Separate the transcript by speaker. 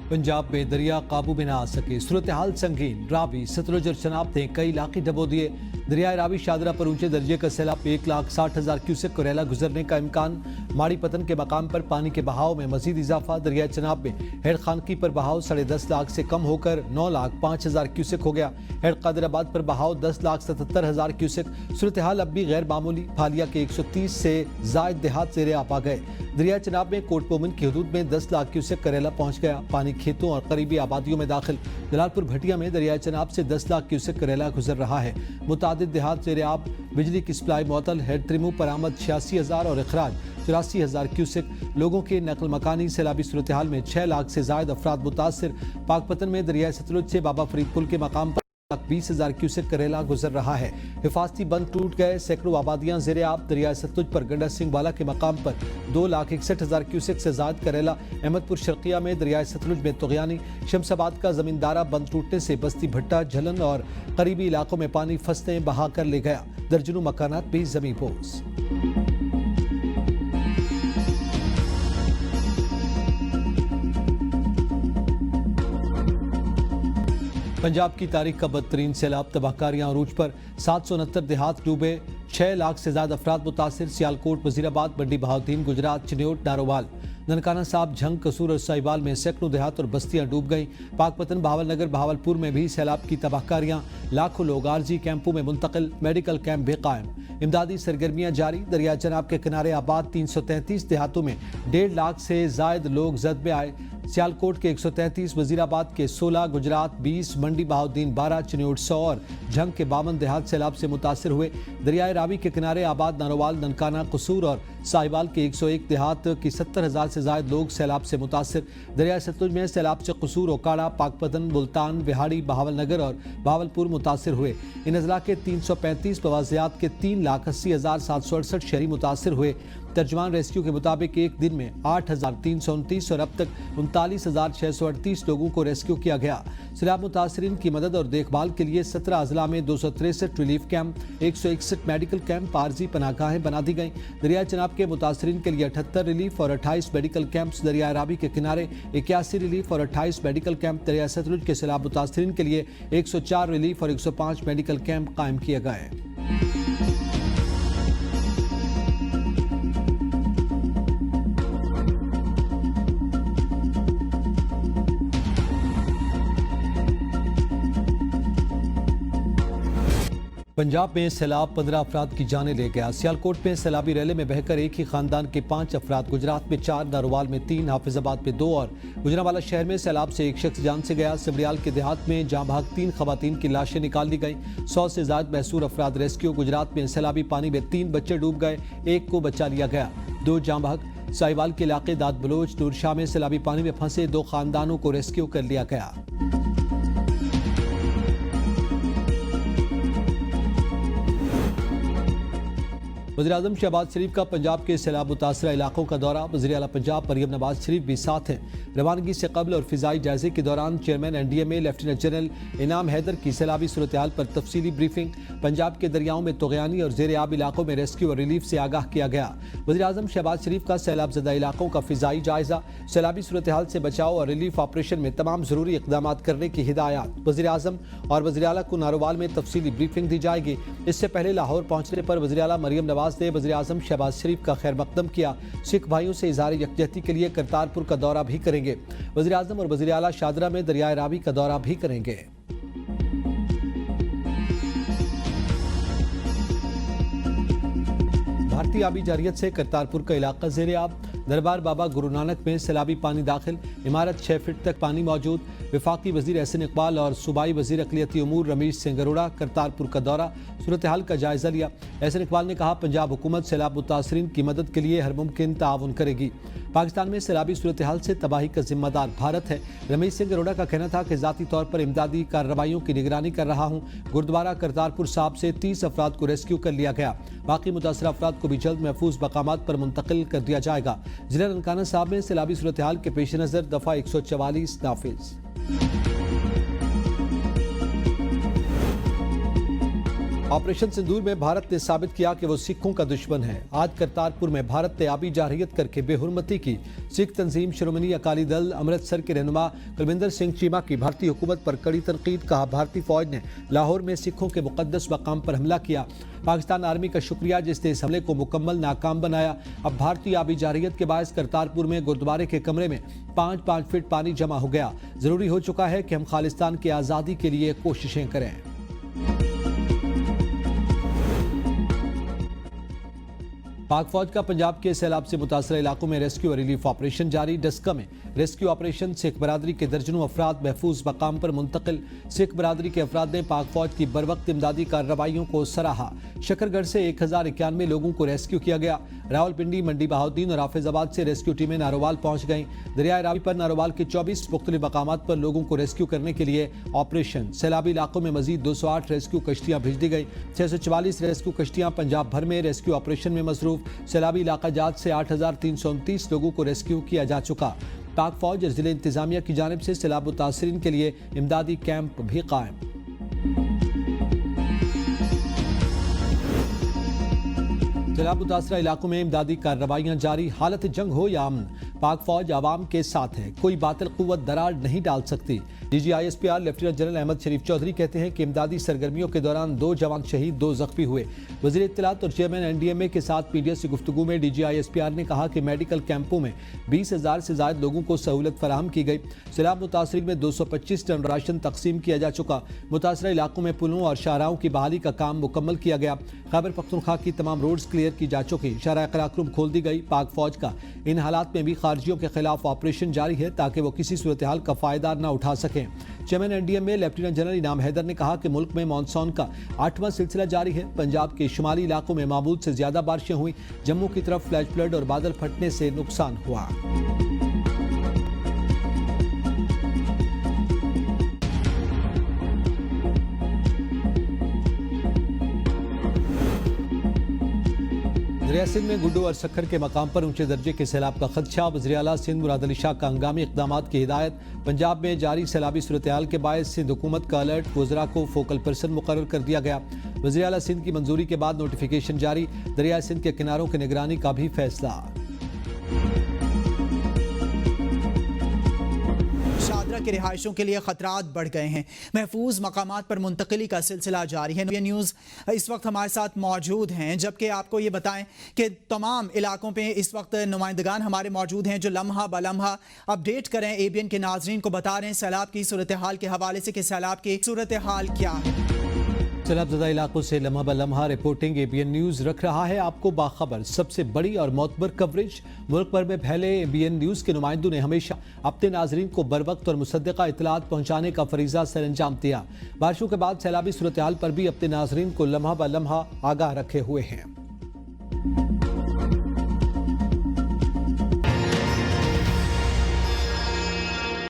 Speaker 1: पंजाब में दरिया काबू में न आ सके, सूरत हाल संगीन। रावी, सतलुज और चनाब ने कई इलाके डबो दिए। दरियाए रावी शादरा पर ऊंचे दर्जे का सैलाब 1,60,000 क्यूसेक कोरेला गुजरने का इम्कान। माड़ी पतन के मकाम पर पानी के बहाव में मजीद इजाफा। दरिया चनाब में हेड खानकी पर बहाव 10.5 लाख से कम होकर 9,05,000 क्यूसेक हो गया। हेड कादराबाद पर बहाव 10,77,000 क्यूसेक। सूरत हाल अब भी गैर मामूली। फालिया के 130 से जायद देहात ज़ेरे आप आ गए। दरिया चनाब में कोट पोमन की हदूद में 10 लाख क्यूसेक करेला पहुंच गया। पानी खेतों और करीबी आबादियों में दाखिल। जलालपुर भटिया में दरिया चनाब से 10 लाख क्यूसेक करेला गुजर रहा है। मुतादिद देहात ज़ेरे आब। बिजली की सप्लाई मुअत्तल। हेड त्रिमू पर आमद 86,000 और अखराज 84,000 क्यूसेक। लोगों के नकल मकानी। सैलाबी सूरत हाल में 6 लाख से जायद अफराद मुतासर। पाकपतन में दरिया सतलुज से बाबा फरीद पुल के मकाम पर 20,000 क्यूसेक करेला गुजर रहा है। हिफाजती बंद टूट गए। सैकड़ों आबादियां ज़ेरे आब। दरिया सतलुज पर गंडा सिंह वाला के मकाम पर 2,61,000 क्यूसेक से जायद करेला। अहमदपुर शर्किया में दरिया सतलुज में तुगयानी। शमसाबाद का जमींदारा बंद टूटने से बस्ती भट्टा, झलन और करीबी इलाकों में पानी फसलें बहा कर ले गया। दर्जनों मकानात भी जमी पोस। पंजाब की तारीख का बदतरीन सैलाब। तबाहकारियां अरूज पर। 769 देहात डूबे। 6 लाख से ज्यादा अफराद मुतासिर। सियालकोट, वजीराबाद, बंडी बहाउद्दीन, गुजरात, चिन्योट, नारोवाल, ननकाना साहब, झंग, कसूर और साहिवाल में सैकड़ों देहात और बस्तियां डूब गईं। पाकपतन, बहावलनगर, बहावलपुर में भी सैलाब की तबाहकारियां। लाखों लोग आरजी कैंपों में मुंतकिल। Medical camp बेकायम। इमदादी सरगर्मियां जारी। दरिया चनाब के किनारे आबाद 333 देहातों में 1.5 लाख से जायद लोग जद में आए। सियालकोट के 133, वजीराबाद के 16, गुजरात 20, मंडी बहाउद्दीन 12, चिन्योट 100 और झंग के 52 देहात सैलाब से मुतासर हुए। दरियाए रावी के किनारे आबाद नारोवाल, ननकाना, कसूर और साहिवाल के 101 देहात की 70,000 से जायद लोग सैलाब से मुतासर। दरिया सतलुज में सैलाब से कसूर, ओकाड़ा, पाकपतन, मुल्तान, बिहाड़ी, बहावलनगर और बहावलपुर मुतासर हुए। इन अजला के 335 बवाजियात के 3,80,768 शहरी मुतासर हुए। तर्जमान रेस्क्यू के मुताबिक एक दिन में 8,329 और अब तक 39,638 लोगों को रेस्क्यू किया गया। सैलाब मुतासरीन की मदद और देखभाल के लिए 17 अजला में 263 रिलीफ कैंप, 161 मेडिकल कैंप, आरजी पनाहगाहें बना दी गईं। दरिया चनाब के मुतासरीन के लिए 78 रिलीफ और 28 मेडिकल कैंप्स। दरिया रावी के किनारे 81 रिलीफ और 28 मेडिकल कैंप। दरिया सतलुज के सैलाब मुतासरीन के लिए 104 रिलीफ और 105 मेडिकल कैंप कायम किए गए। पंजाब में सैलाब 15 अफराद की जानें ले गया। सियालकोट में सैलाबी रैले में बहकर एक ही खानदान के 5 अफराद। गुजरात में 4, नारोवाल में 3, हाफिजाबाद में 2 और गुजरांवाला शहर में सैलाब से एक शख्स जान से गया। सिमरियाल के देहात में जहां भाग 3 खवातीन की लाशें निकाल ली गईं। 100 से ज्यादा महसूर अफराद रेस्क्यू। गुजरात में सैलाबी पानी में 3 बच्चे डूब गए, 1 को बचा लिया गया। 2 जहां भाग। साहिवाल के इलाके दाद बलोच, नूरशाह में सैलाबी पानी में फंसे 2 खानदानों को रेस्क्यू कर लिया गया। वज़ीर-ए-आज़म शहबाज शरीफ का पंजाब के सैलाब मुतासरा इलाकों का दौरा। वज़ीर आला पंजाब मरियम नवाज शरीफ भी साथ हैं। रवानगी से कबल और फिजाई जायजे के दौरान चेयरमैन NDMA लेफ्टिनेंट जनरल इनाम हैदर की सैलाबी सूरत हाल पर तफसीली ब्रीफिंग। पंजाब के दरियाओं में तुगयानी और ज़ेर आब इलाकों में रेस्क्यू और रिलीफ से आगाह किया गया। वज़ीर-ए-आज़म शहबाज शरीफ का सैलाब ज़दा इलाकों का फिजाई जायजा। सैलाबी सूरत हाल से बचाव और रिलीफ ऑपरेशन में तमाम ज़रूरी इक़दामात करने की हिदायत। वज़ीर-ए-आज़म और वज़ीर आला को नारोवाल में तफसीली ब्रीफिंग दी जाएगी। इससे पहले लाहौर पहुँचने पर वज़ीर आला मरियम नवाज ने वज़ीर-ए-आज़म शहबाज शरीफ का खैर मकदम किया। सिख भाइयों से इज़हार यकजहती के लिए करतारपुर का दौरा भी करेंगे। वज़ीर-ए-आज़म और वज़ीर आला शादरा में दरियाए रावी का दौरा भी करेंगे। भारतीय आबी जारियत से करतारपुर का इलाका ज़ेरे आब। दरबार बाबा गुरु नानक में सैलाबी पानी दाखिल। इमारत 6 फीट तक पानी मौजूद। वफाकी वज़ीर एहसन इकबाल और सूबाई वज़ीर अक़लियती उमूर रमेश सिंह अरोड़ा करतारपुर का दौरा, सूरत हाल का जायजा लिया। एहसन इकबाल ने कहा, पंजाब हुकूमत सैलाब मुतासरीन की मदद के लिए हर मुमकिन ताउन करेगी। पाकिस्तान में सैलाबी सूरत हाल से तबाही का जिम्मेदार भारत है। रमेश सिंह अरोड़ा का कहना था कि ज़ाती तौर पर इमदादी कार्रवाइयों की निगरानी कर रहा हूँ। गुरुद्वारा करतारपुर साहब से 30 अफराद को रेस्क्यू कर लिया गया। बाकी मुतासर अफराद को भी जल्द महफूज मकामात पर मुंतकिल कर दिया जाएगा। जिला ननकाना साहब में सैलाबी सूरत हाल के पेश नज़र दफ़ा 144 नाफिज। ऑपरेशन सिंदूर में भारत ने साबित किया कि वो सिखों का दुश्मन है। आज करतारपुर में भारत ने आबी जारहियत करके बेहुरमती की। सिख तंजीम श्रोमणी अकाली दल अमृतसर के रहनुमा कुलविंदर सिंह चीमा की भारतीय हुकूमत पर कड़ी तनकीद। कहा, भारतीय फौज ने लाहौर में सिखों के मुकद्दस मकाम पर हमला किया। पाकिस्तान आर्मी का शुक्रिया जिसने इस हमले को मुकम्मल नाकाम बनाया। अब भारतीय आबी जारहियत के बायस करतारपुर में गुरुद्वारे के कमरे में 5-5 फीट पानी जमा हो गया। जरूरी हो चुका है कि हम खालिस्तान की आज़ादी के लिए कोशिशें करें। पाक फौज का पंजाब के सैलाब से मुतासर इलाकों में रेस्क्यू और रिलीफ ऑपरेशन जारी। डस्का में रेस्क्यू ऑपरेशन सिख बरादरी के दर्जनों अफराद महफूज मकाम पर मुंतकिल। सिख बरादरी के अफराद ने पाक फौज की बरवक्त इमदादी कार्रवाइयों को सराहा। शकरगढ़ से 1091 लोगों को रेस्क्यू किया गया। रावलपिंडी, मंडी बहाउद्दीन और हाफिजाबाद से रेस्क्यू टीमें नारोवाल पहुंच गईं। दरियाए रावी पर नारोवाल के 24 मुख्तलिफ मकामात पर लोगों को रेस्क्यू करने के लिए ऑपरेशन। सैलाबी इलाकों में मजीद 208 रेस्क्यू कश्तियां भेज दी गई। 644 रेस्क्यू कश्तियां पंजाब भर में रेस्क्यू ऑपरेशन में मसरूफ। सैलाबी इलाका जात से 8329 लोगों को रेस्क्यू किया जा चुका। पाक फौज और जिले इंतजामिया की जानिब से सैलाब मुतासरीन के लिए इमदादी कैंप भी कायम। सैलाब मुतासरा इलाकों में इमदादी कार्रवाइयां जारी। हालत जंग हो या अमन, पाक फौज आवाम के साथ है। कोई बातिल कुव्वत दरार नहीं डाल सकती। DGISPR लेफ्टिनेंट जनरल अहमद शरीफ चौधरी कहते हैं कि इमदादी सरगर्मियों के दौरान 2 जवान शहीद, 2 जख्मी हुए। वज़ीर इत्तलात और चेयरमैन NDMA के साथ PDS से गुफ्तगू में DGISPR ने कहा कि मेडिकल कैंपों में 20,000 से ज़ायद लोगों को सहूलत फराहम की गई। सैलाब मुतासरीन में 225 टन राशन तकसीम किया जा चुका। मुतासरा इलाकों में पुलों और शाहराहों की बहाली का काम मुकम्मल किया गया। खैबर पख्तूनख्वा की तमाम रोड्स क्लियर की जा चुकी। शाहराह कराक्रम खोल दी गई। पाक फौज का इन हालात में भी खारजियों के खिलाफ ऑपरेशन जारी है ताकि वो किसी सूरत हाल का फायदा न उठा सकें। चेयरमैन NDMA लेफ्टिनेंट जनरल इनाम हैदर ने कहा कि मुल्क में मानसून का 8वां सिलसिला जारी है। पंजाब के शुमाली इलाकों में मामूल से ज्यादा बारिशें हुई। जम्मू की तरफ फ्लैश फ्लड और बादल फटने से नुकसान हुआ। दरिया सिंध में गुड्डू और सक्खर के मकाम पर ऊंचे दर्जे के सैलाब का खदशा। वज़ीर आला सिंध मुराद अली शाह का हंगामी इक़दामात की हिदायत। पंजाब में जारी सैलाबी सूरत हाल के बायस सिंध हुकूमत का अलर्ट। वज़रा को फोकल पर्सन मुकर्रर कर दिया गया। वज़ीर आला सिंध की मंजूरी के बाद नोटिफिकेशन जारी। दरिया सिंध के किनारों की निगरानी का भी फैसला।
Speaker 2: शादरा के रिहायशों के लिए खतरात बढ़ गए हैं। महफूज मकामात पर मुंतकिली का सिलसिला जारी है। ये न्यूज़ इस वक्त हमारे साथ मौजूद हैं, जबकि आपको ये बताएं कि तमाम इलाकों पे इस वक्त नुमाइंदगान हमारे मौजूद हैं जो लम्हा बलम्हा अपडेट करें। ABN के नाजरीन को बता रहे हैं सैलाब की सूरत हाल के हवाले से कि सैलाब की सूरत हाल क्या है।
Speaker 1: सैलाबज़दा इलाकों से लम्हा ब लम्हा रिपोर्टिंग ABN न्यूज़ रख रहा है आपको बाखबर। सबसे बड़ी और मोतबर कवरेज मुल्क भर में फैले ABN न्यूज़ के नुमाइंदों ने हमेशा अपने नाजरीन को बरवक्त और मुसद्दक़ा इत्तलात पहुँचाने का फरीज़ा सर अंजाम दिया। बारिशों के बाद सैलाबी सूरत हाल पर भी अपने नाजरीन को लम्हा ब लम्हा आगाह रखे हुए हैं।